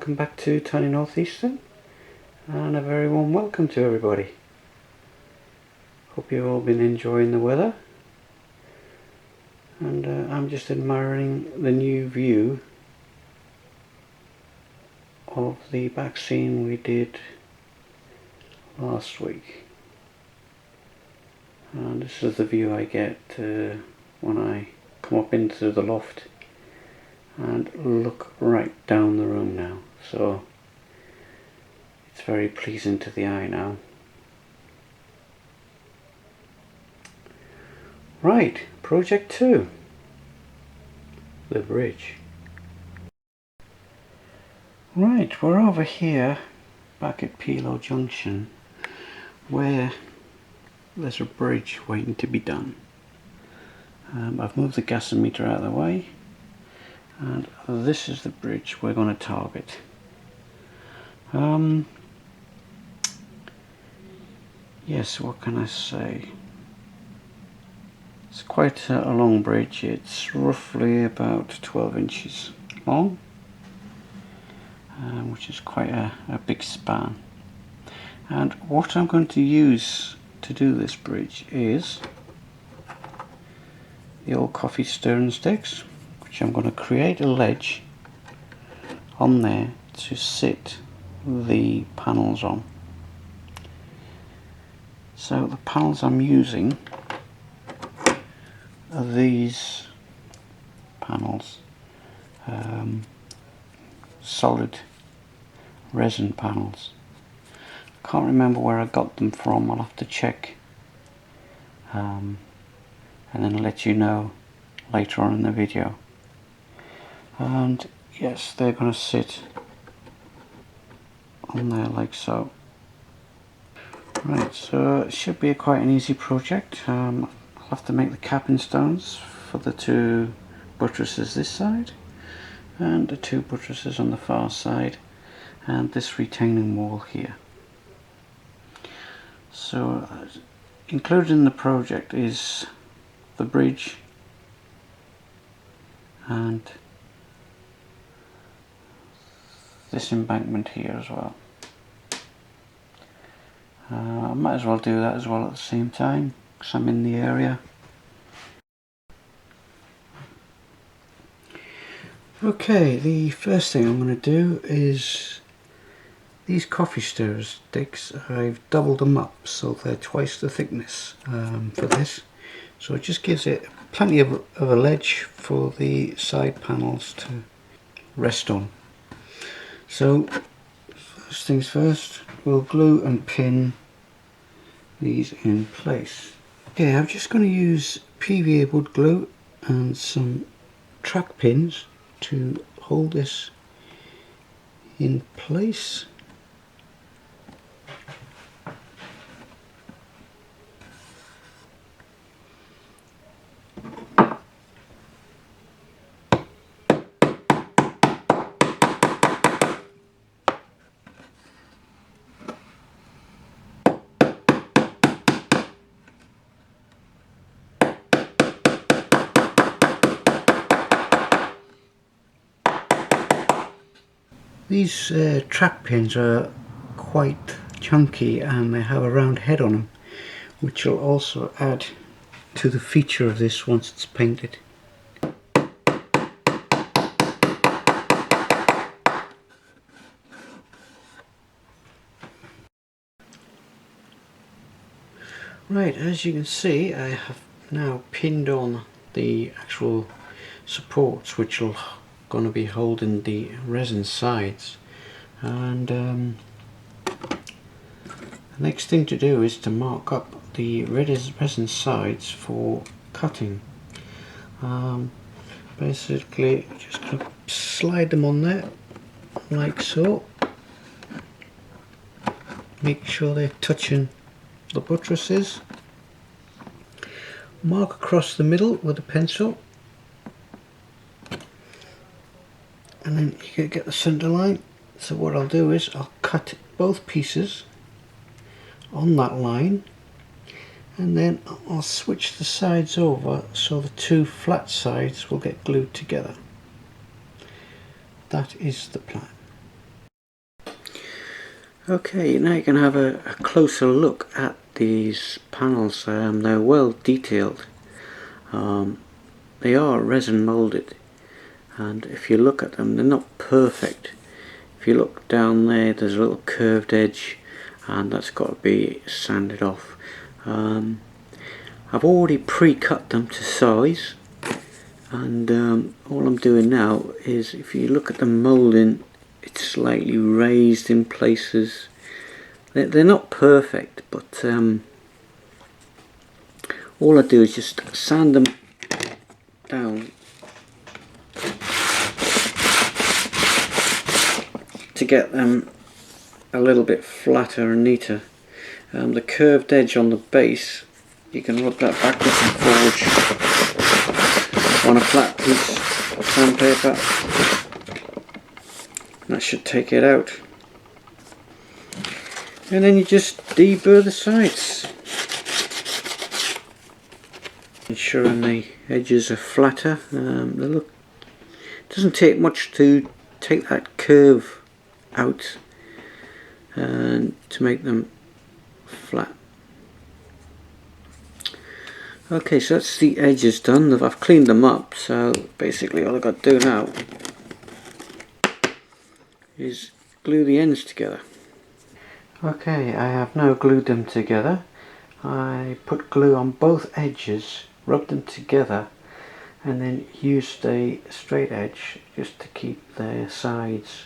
welcome back to Tiny Northeastern, and a very warm welcome to everybody. Hope you've all been enjoying the weather, and I'm just admiring the new view of the back scene we did last week. And this is the view I get when I come up into the loft and look right down the room now, so it's very pleasing to the eye now. Right, project 2, the bridge. Right, we're over here back at Pilo Junction where there's a bridge waiting to be done. I've moved the gas meter out of the way, and this is the bridge we're going to target. Yes, what can I say? It's quite a long bridge. It's roughly about 12 inches long, which is quite a big span. And what I'm going to use to do this bridge is the old coffee stirring sticks, which I'm going to create a ledge on there to sit the panels on. So the panels I'm using are these panels, solid resin panels. Can't remember where I got them from. I'll have to check and then let you know later on in the video. And yes, they're going to sit on there like so. Right, so it should be quite an easy project. I'll have to make the capping stones for the 2 buttresses this side and the 2 buttresses on the far side, and this retaining wall here. So included in the project is the bridge and this embankment here as well. I might as well do that as well at the same time because I'm in the area. Okay, the first thing I'm going to do is these coffee stirrer sticks. I've doubled them up so they're twice the thickness for this, so it just gives it plenty of a ledge for the side panels to rest on. So first things first, we'll glue and pin these in place. Okay, I'm just going to use PVA wood glue and some track pins to hold this in place. These track pins are quite chunky and they have a round head on them, which will also add to the feature of this once it's painted. Right, as you can see, I have now pinned on the actual supports which are going to be holding the resin sides, and the next thing to do is to mark up the resin sides for cutting. Basically just going to slide them on there like so, make sure they're touching the buttresses, mark across the middle with a pencil, and then you can get the center line. So what I'll do is I'll cut both pieces on that line, and then I'll switch the sides over so the 2 flat sides will get glued together. That is the plan. Okay, now you can have a closer look at these panels. They're well detailed. They are resin molded, and if you look at them, they're not perfect. If you look down there, there's a little curved edge, and that's got to be sanded off. I've already pre-cut them to size, and all I'm doing now is, if you look at the moulding, it's slightly raised in places. They're not perfect, but all I do is just sand them down to get them a little bit flatter and neater. The curved edge on the base, you can rub that backwards and forwards on a flat piece of sandpaper. That should take it out. And then you just deburr the sides, ensuring the edges are flatter. It doesn't take much to take that curve out and to make them flat. Okay, so that's the edges done. I've cleaned them up, so basically all I've got to do now is glue the ends together. Okay, I have now glued them together. I put glue on both edges, rubbed them together, and then used a straight edge just to keep their sides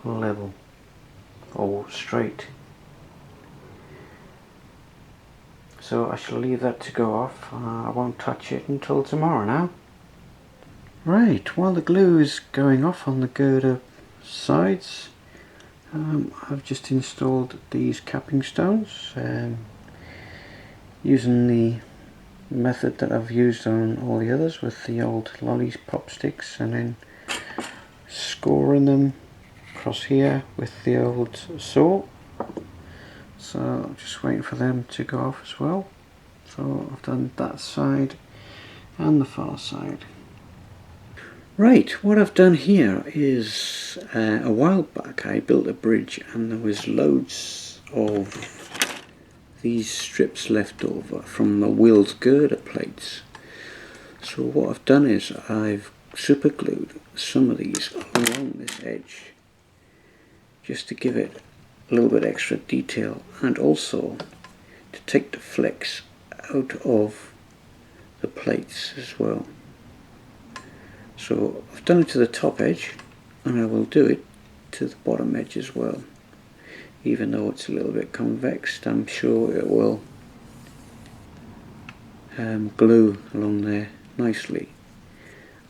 level or straight. So I shall leave that to go off. I won't touch it until tomorrow now. Right, while the glue is going off on the girder sides, I've just installed these capping stones, using the method that I've used on all the others with the old lollipop sticks, and then scoring them across here with the old saw. So I'm just waiting for them to go off as well. So I've done that side and the far side. Right, what I've done here is, a while back I built a bridge and there was loads of these strips left over from the wheel's girder plates. So what I've done is I've super glued some of these along this edge just to give it a little bit extra detail, and also to take the flex out of the plates as well. So I've done it to the top edge, and I will do it to the bottom edge as well. Even though it's a little bit convexed, I'm sure it will glue along there nicely.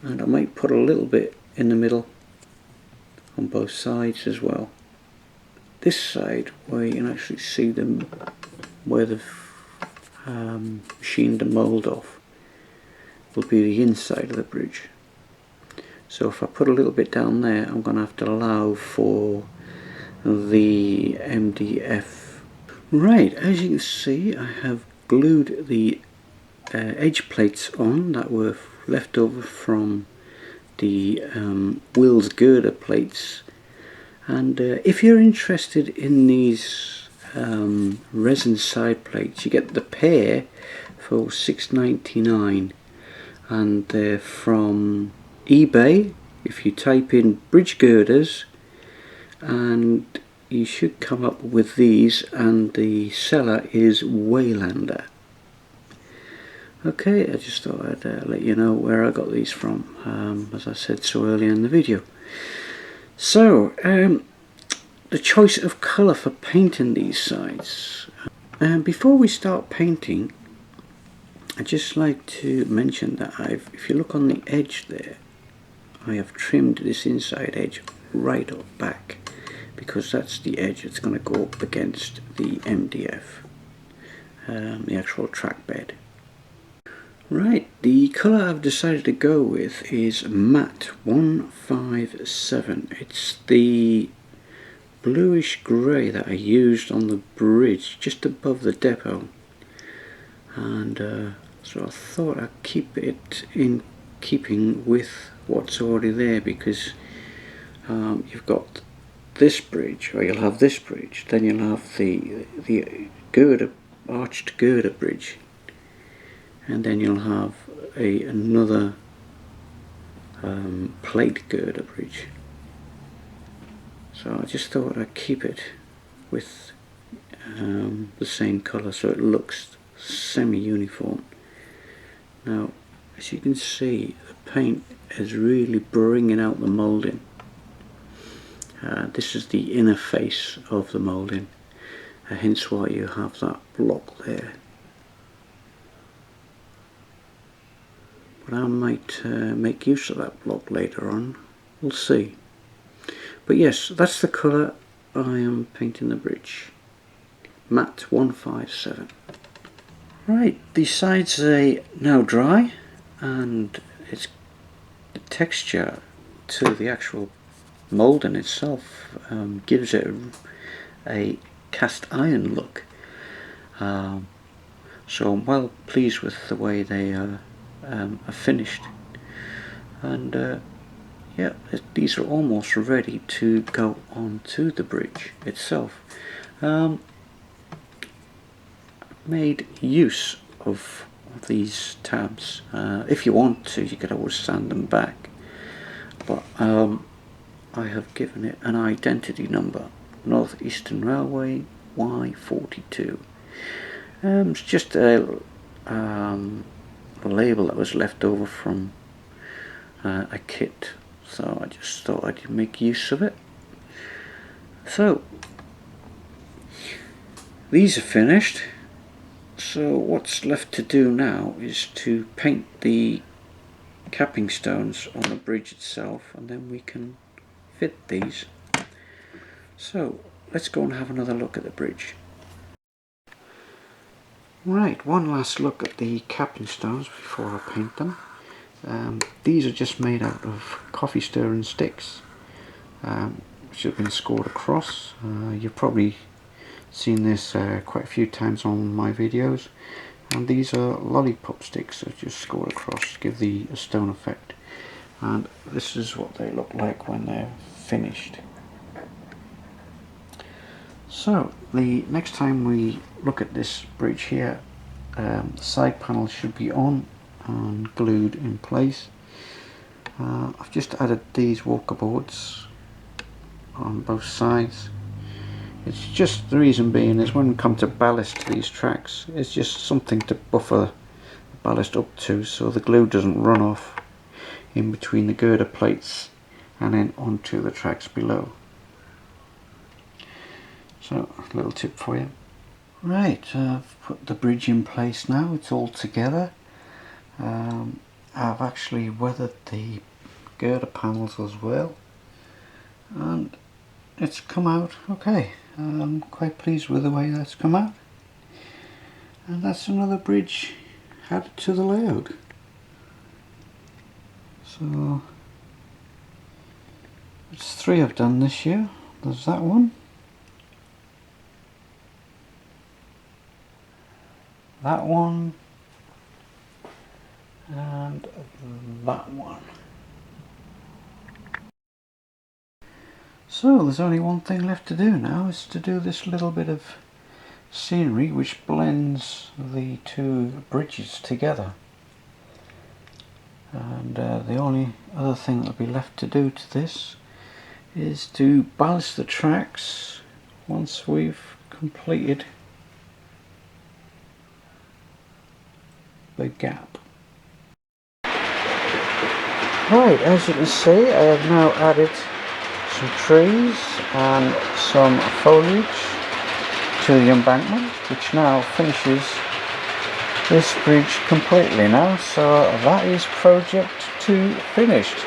And I might put a little bit in the middle on both sides as well. This side, where you can actually see them, where they've machined the mould off, will be the inside of the bridge. So if I put a little bit down there, I'm going to have to allow for the MDF. Right, as you can see, I have glued the edge plates on that were left over from the wheel's girder plates. And if you're interested in these resin side plates, you get the pair for $6.99, and they're from eBay. If you type in bridge girders, and you should come up with these, and the seller is Waylander. Okay, I just thought I'd let you know where I got these from, as I said so earlier in the video. So, the choice of colour for painting these sides. Before we start painting, I'd just like to mention that if you look on the edge there, I have trimmed this inside edge right up back, because that's the edge that's going to go up against the MDF, the actual track bed. Right, the colour I've decided to go with is Matte 157. It's the bluish grey that I used on the bridge just above the depot, and so I thought I'd keep it in keeping with what's already there, because you've got this bridge, or you'll have this bridge, then you'll have the girder, arched girder bridge, and then you'll have another plate girder bridge. So I just thought I'd keep it with the same colour so it looks semi-uniform. Now, as you can see, the paint is really bringing out the moulding. This is the inner face of the moulding, hence why you have that block there. But I might make use of that block later on, we'll see. But yes, that's the colour I am painting the bridge. Matte 157. Right, the sides are now dry, and it's the texture to the actual moulding itself gives it a cast iron look. So I'm well pleased with the way they are finished, and yeah, these are almost ready to go onto the bridge itself. Made use of these tabs. If you want to, you could always sand them back, but I have given it an identity number, North Eastern Railway Y42. It's just a label that was left over from a kit, so I just thought I'd make use of it. So these are finished, so what's left to do now is to paint the capping stones on the bridge itself, and then we can fit these. So let's go and have another look at the bridge. Right, one last look at the capping stones before I paint them. These are just made out of coffee stirring sticks, which have been scored across. You've probably seen this quite a few times on my videos, and these are lollipop sticks that just scored across to give the stone effect, and this is what they look like when they're finished. So the next time we look at this bridge here, the side panel should be on and glued in place. I've just added these walker boards on both sides. It's just, the reason being is when we come to ballast these tracks, it's just something to buffer the ballast up to, so the glue doesn't run off in between the girder plates and then onto the tracks below. So a little tip for you. Right, I've put the bridge in place now, it's all together. I've actually weathered the girder panels as well, and it's come out okay. I'm quite pleased with the way that's come out, and that's another bridge added to the layout. So it's 3 I've done this year. There's that one, that one, and that one. So there's only one thing left to do now, is to do this little bit of scenery which blends the two bridges together. And the only other thing that'll be left to do to this is to ballast the tracks once we've completed the gap. Right, as you can see, I have now added some trees and some foliage to the embankment, which now finishes this bridge completely now. So that is project 2 finished.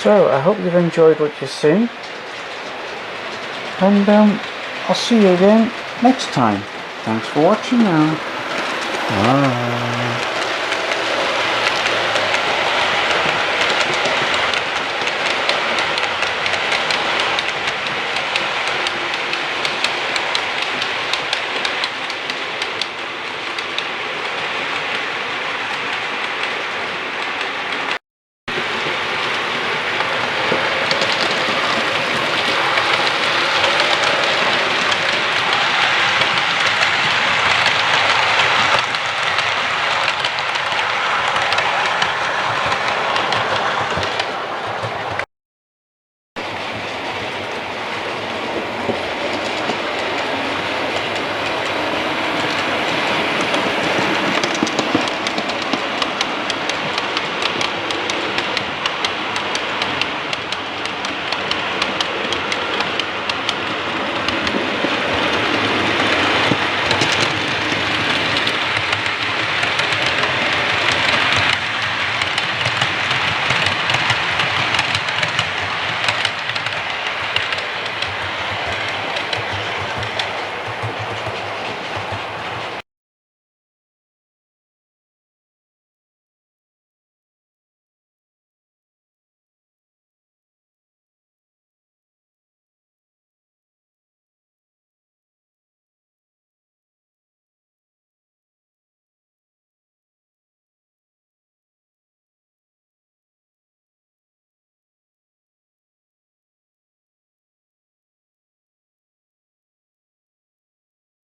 So I hope you've enjoyed what you've seen, and I'll see you again next time. Thanks for watching now. Bye.